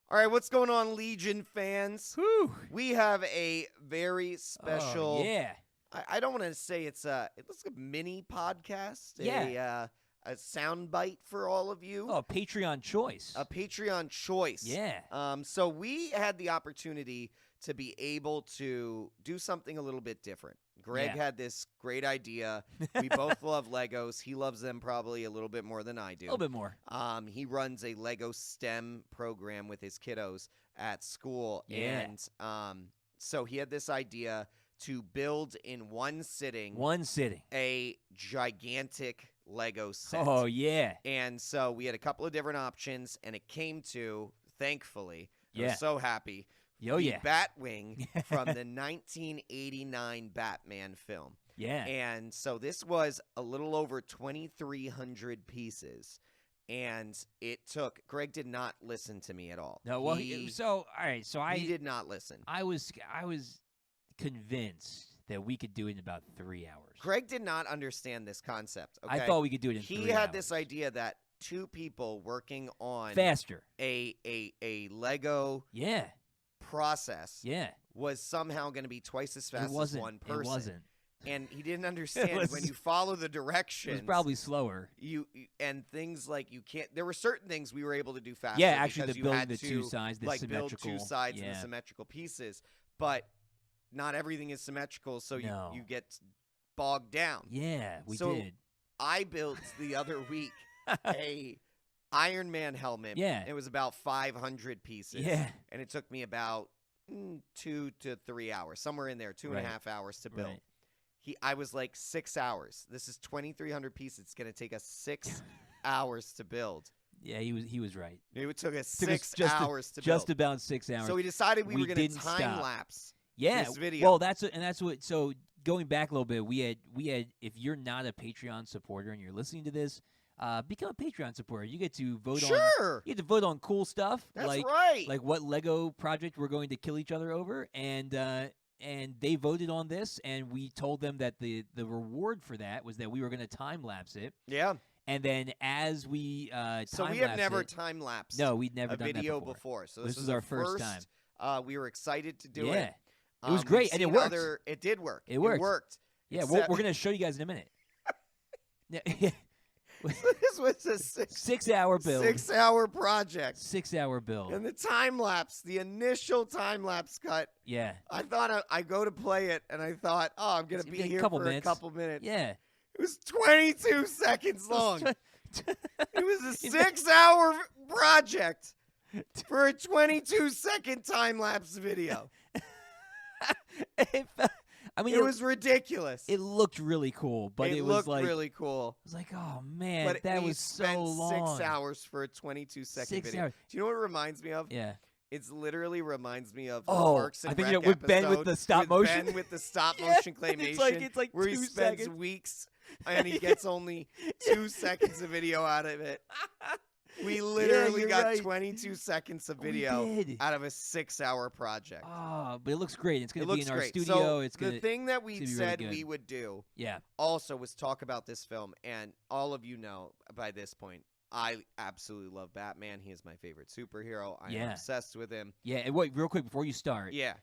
All right, what's going on, Legion fans? Whew. We have a very special. Oh, yeah. I don't want to say it's a mini podcast. Yeah. A sound bite for all of you. Oh, Patreon choice. A Patreon choice. Yeah. So we had the opportunity to be able to do something a little bit different. Greg had this great idea. We both love Legos. He loves them probably a little bit more than I do. A little bit more. He runs a Lego STEM program with his kiddos at school. Yeah. And so he had this idea to build in one sitting a gigantic Lego set. Oh, yeah. And so we had a couple of different options, and it came to, thankfully, I was so happy, Oh, the yeah. Batwing from the 1989 Batman film. Yeah. And so this was a little over 2,300 pieces. And it took – Greg did not listen to me at all. No, well, all right. So he did not listen. I was convinced that we could do it in about 3 hours. Greg did not understand this concept. Okay? I thought we could do it in 3 hours. He had this idea that two people working on faster a Lego process was somehow going to be twice as fast as one person. It wasn't. And he didn't understand when you follow the directions. It was probably slower. And things like you can't. There were certain things we were able to do faster. Yeah, actually, because you building had the to, two sides, the symmetrical. Build two sides and the symmetrical pieces, but not everything is symmetrical, so you get bogged down. Yeah, we so did. I built the other week a Iron Man helmet. Yeah. It was about 500 pieces. Yeah. And it took me about 2 to 3 hours, somewhere in there, 2.5 hours to build. Right. I was like 6 hours. This is 2,300 pieces. It's going to take us 6 hours to build. Yeah, he was right. It took us 6 hours to build. Just about 6 hours. So we decided we were going to time lapse. Yeah, this video. Well, that's what. So going back a little bit, we had. If you're not a Patreon supporter and you're listening to this, become a Patreon supporter. You get to vote on. Sure. You get to vote on cool stuff. That's like, right. Like what Lego project we're going to kill each other over, and they voted on this, and we told them that the reward for that was that we were going to time lapse it. Yeah. And then as we so we have never time lapsed. No, we'd never done video that before. So this was our first time. We were excited to do it. It was great, and it worked. It did work. It worked. It worked. Yeah, we're going to show you guys in a minute. This was a 6-hour build. 6-hour project. 6-hour build. And the time lapse, the initial time lapse cut. Yeah. I thought I go to play it, and I thought, I'm going to be here for a couple minutes. Yeah. It was 22 seconds long. It was a 6-hour project for a 22-second time lapse video. It was ridiculous. It looked really cool, but it was like really cool. I was like, oh man, but that was so long. 6 hours for a 22-second video. 6 hours. Do you know what it reminds me of? Yeah. It literally reminds me of Parks and Rec episode with Ben with the stop motion. Ben with the stop motion claymation. It's like where 2 he spends seconds. weeks and he gets only 2 seconds of video out of it. We literally got 22 seconds of video out of a 6-hour project. Oh, but it looks great. It's going to be in our studio. So the thing that we said we would do also was talk about this film. And all of you know by this point, I absolutely love Batman. He is my favorite superhero. I am obsessed with him. Yeah, and wait, real quick before you start. Yeah.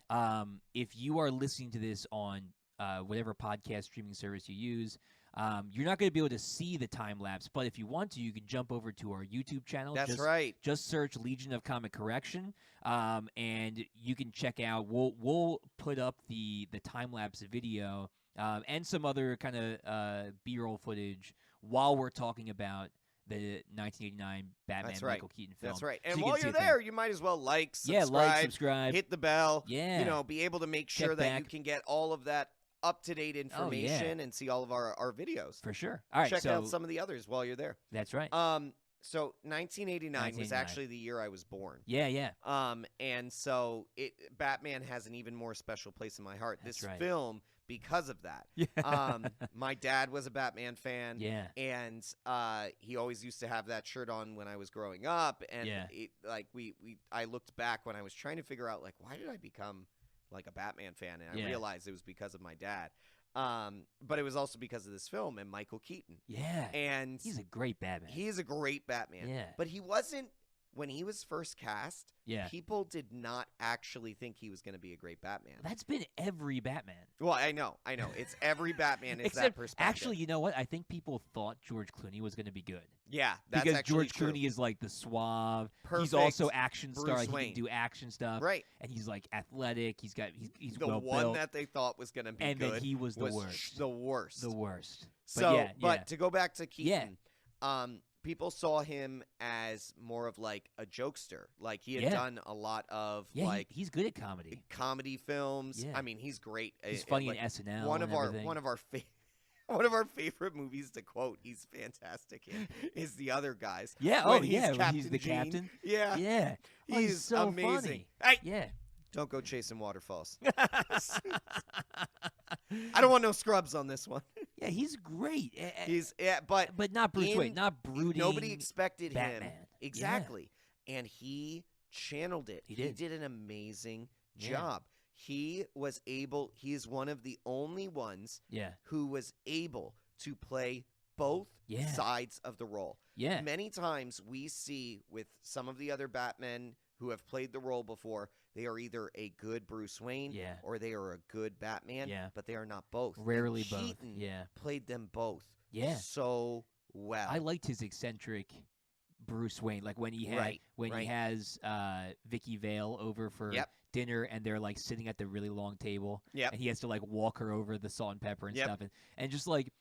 If you are listening to this on whatever podcast streaming service you use, you're not going to be able to see the time lapse, but if you want to, you can jump over to our YouTube channel. That's right. Just search Legion of Comic Correction, and you can check out. We'll put up the time lapse video and some other kind of B-roll footage while we're talking about the 1989 Batman Michael Keaton film. That's right. And while you're there, you might as well subscribe, hit the bell. Yeah. Be able to make sure that you can get all of that up-to-date information and see all of our videos. For sure. All right, check out some of the others while you're there. That's right. So 1989 was actually the year I was born. Yeah. And so Batman has an even more special place in my heart. That's this film, because of that. Yeah. My dad was a Batman fan. Yeah. And he always used to have that shirt on when I was growing up. And I looked back when I was trying to figure out, like, why did I become like a Batman fan? And I realized it was because of my dad. But it was also because of this film and Michael Keaton. Yeah. And he's a great Batman. He is a great Batman. Yeah. But he wasn't when he was first cast, people did not actually think he was going to be a great Batman. That's been every Batman. Well, I know. It's every Batman is Except, that perspective. Actually, you know what? I think people thought George Clooney was going to be good. Yeah, that's because actually George true. Clooney is like the suave. Perfect he's also action Bruce star. He Wayne. can do action stuff. Right. And he's like athletic. He's the well one built. that they thought was going to be and good. then he was the worst. The worst. The worst. So, but to go back to Keaton, people saw him as more of like a jokester. Like he had done a lot of he's good at comedy films. Yeah. I mean, he's great. He's funny in SNL. One of our favorite movies to quote. He's fantastic in is The Other Guys. Yeah. When he's the captain. Yeah. Yeah. Oh, he's so amazing. Funny. Hey. Yeah. Don't go chasing waterfalls. I don't want no scrubs on this one. Yeah, he's great. But not Bruce Wayne, not brooding. Nobody expected Batman. him exactly, and he channeled it. He did an amazing job. He was able. He is one of the only ones who was able to play both sides of the role. Yeah, many times we see with some of the other Batmen who have played the role before, they are either a good Bruce Wayne or they are a good Batman, but they are not both. Rarely both. Keaton played them both so well. I liked his eccentric Bruce Wayne, like when he had he has Vicky Vale over for dinner, and they're like sitting at the really long table, and he has to like walk her over the salt and pepper and stuff, and just like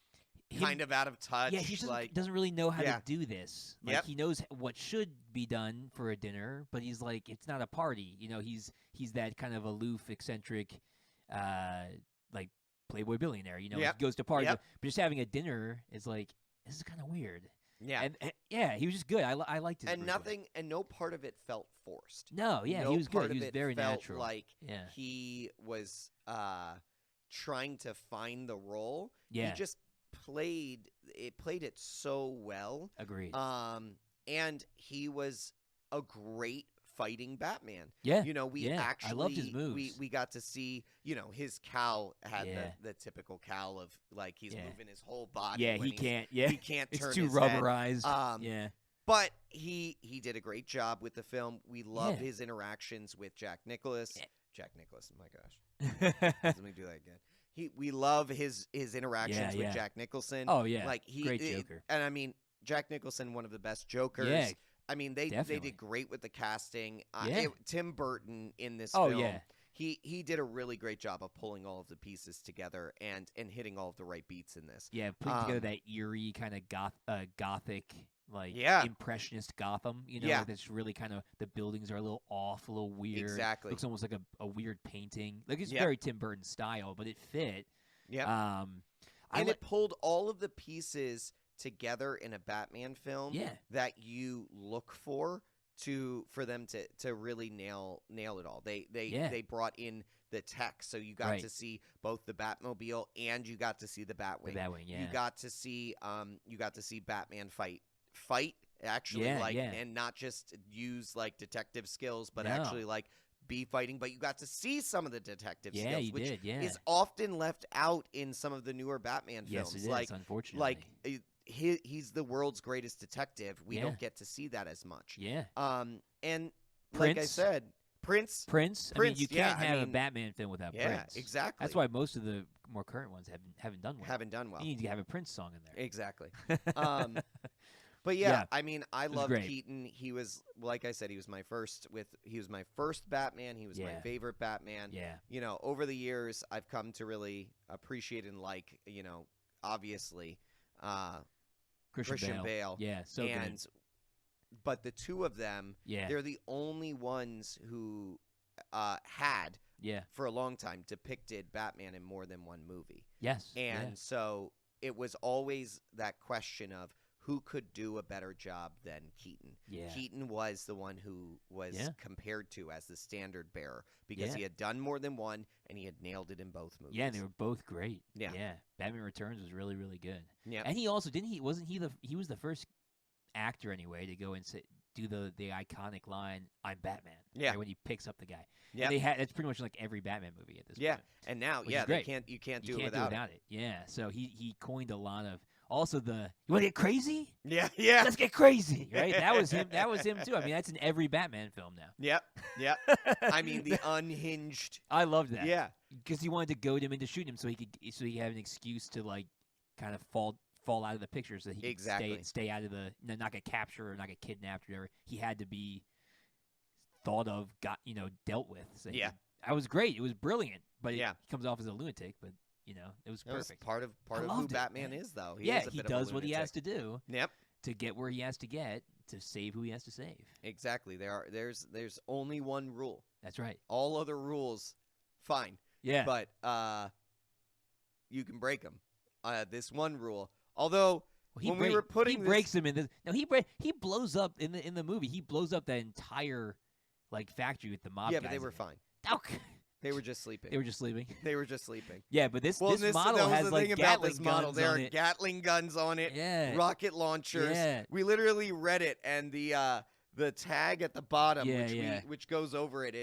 kind of out of touch. Yeah, he just doesn't really know how to do this. Like he knows what should be done for a dinner, but he's like, it's not a party. You know, he's that kind of aloof, eccentric, like Playboy billionaire. You know, he goes to parties, but just having a dinner is like, this is kind of weird. Yeah, and he was just good. I liked his and nothing, and no part of it felt forced. No, he was good. He was very felt natural. Like he was trying to find the role. Yeah, he just played it so well. Agreed. And he was a great fighting Batman. Yeah, you know, we actually I loved his moves. We got to see, you know, his cowl had the typical cowl of like he's moving his whole body. Yeah, he can't. Yeah, he can't. It's turn too his rubberized. Head. But he did a great job with the film. We loved his interactions with Jack Nicklaus. Jack Nicklaus, my gosh, let me do that again. We love his interactions with Jack Nicholson. Oh yeah, like great Joker. And I mean, Jack Nicholson, one of the best Jokers. Yeah, I mean, they did great with the casting. Tim Burton in this film. Yeah. He did a really great job of pulling all of the pieces together and hitting all of the right beats in this. Yeah, putting together that eerie kind of gothic, like impressionist Gotham. You know, like that's really kind of, the buildings are a little off, a little weird. Exactly. Looks almost like a weird painting. Like it's very Tim Burton style, but it fit. Yeah. And it pulled all of the pieces together in a Batman film that you look for them to really nail it all. They brought in the tech, so you got to see both the Batmobile and you got to see the Batwing. You got to see Batman fight actually, and not just use like detective skills, but actually like be fighting. But you got to see some of the detective skills, which is often left out in some of the newer Batman films. Yes, it is, unfortunately. Like he's the world's greatest detective. We don't get to see that as more. Yeah. And Prince. Like I said, Prince. I mean, you can't have a Batman film without Prince. Yeah, exactly. That's why most of the more current ones haven't done well. You need to have a Prince song in there. Exactly. But I mean, I loved Keaton. He was, like I said, he was my first Batman. He was my favorite Batman. Yeah. You know, over the years, I've come to really appreciate and like, you know, obviously, Christian Bale. Yeah, so good. But the two of them, they're the only ones who had, for a long time, depicted Batman in more than one movie. Yes. And so it was always that question of who could do a better job than Keaton. Yeah. Keaton was the one who was compared to as the standard bearer because he had done more than one and he had nailed it in both movies. Yeah, and they were both great. Yeah. Batman Returns was really, really good. Yeah. And he also he was the first actor anyway to go and do the iconic line, "I'm Batman." Yeah. Right, when he picks up the guy. Yeah. That's pretty much like every Batman movie at this point. Yeah. And now, you can't do it without it. Yeah. So he coined a lot of Also, you want to get crazy? Yeah. Let's get crazy, right? That was him. That was him too. I mean, that's in every Batman film now. Yep. I mean, the unhinged. I loved that. Yeah, because he wanted to goad him into shooting him so he could have an excuse to like kind of fall out of the picture so that he could stay out of the not get captured or not get kidnapped or whatever. He had to be thought of, dealt with. So that was great. It was brilliant. But he comes off as a lunatic. But it was perfect. Part of who Batman is, though. He does what he has to do. Yep. To get where he has to get to save who he has to save. Exactly. There's only one rule. That's right. All other rules, fine. Yeah. But you can break them. This one rule. Although we were putting he breaks him in this. No, he blows up in the movie. He blows up that entire factory with the mob. Yeah, but they were fine. Okay. They were just sleeping. They were just sleeping. Yeah, but this model has Gatling guns There on are it. Gatling guns on it. Yeah. Rocket launchers. Yeah. We literally read it, and the tag at the bottom, which goes over it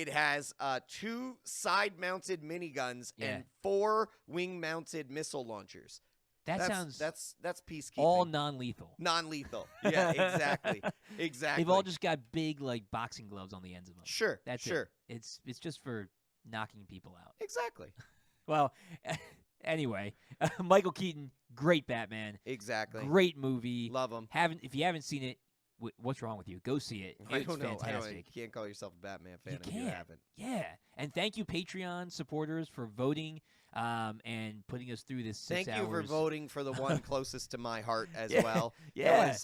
has 2 side-mounted miniguns and 4 wing-mounted missile launchers. That's peacekeeping. All non-lethal. Non-lethal. Yeah, exactly. They've all just got big boxing gloves on the ends of them. Sure. That's it. It's just for knocking people out. Exactly. Well, anyway, Michael Keaton, great Batman. Exactly. Great movie. Love him. If you haven't seen it, what's wrong with you? Go see it. It's fantastic. You can't call yourself a Batman fan if you haven't. Yeah. And thank you, Patreon supporters, for voting and putting us through this 6 hours. Thank you for voting for the one closest to my heart as well. Yeah.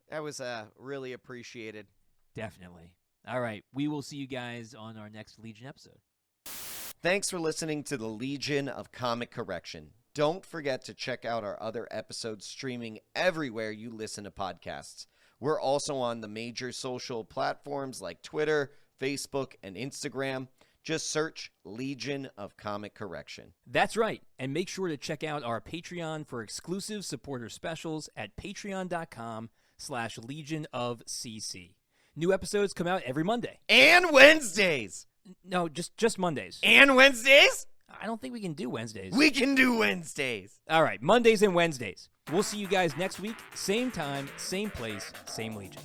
That was really appreciated. Definitely. All right. We will see you guys on our next Legion episode. Thanks for listening to the Legion of Comic Correction. Don't forget to check out our other episodes streaming everywhere you listen to podcasts. We're also on the major social platforms like Twitter, Facebook, and Instagram. Just search Legion of Comic Correction. That's right. And make sure to check out our Patreon for exclusive supporter specials at patreon.com/Legion of CC. New episodes come out every Monday. And Wednesdays. No, just Mondays. And Wednesdays? I don't think we can do Wednesdays. We can do Wednesdays. All right, Mondays and Wednesdays. We'll see you guys next week. Same time, same place, same Legion.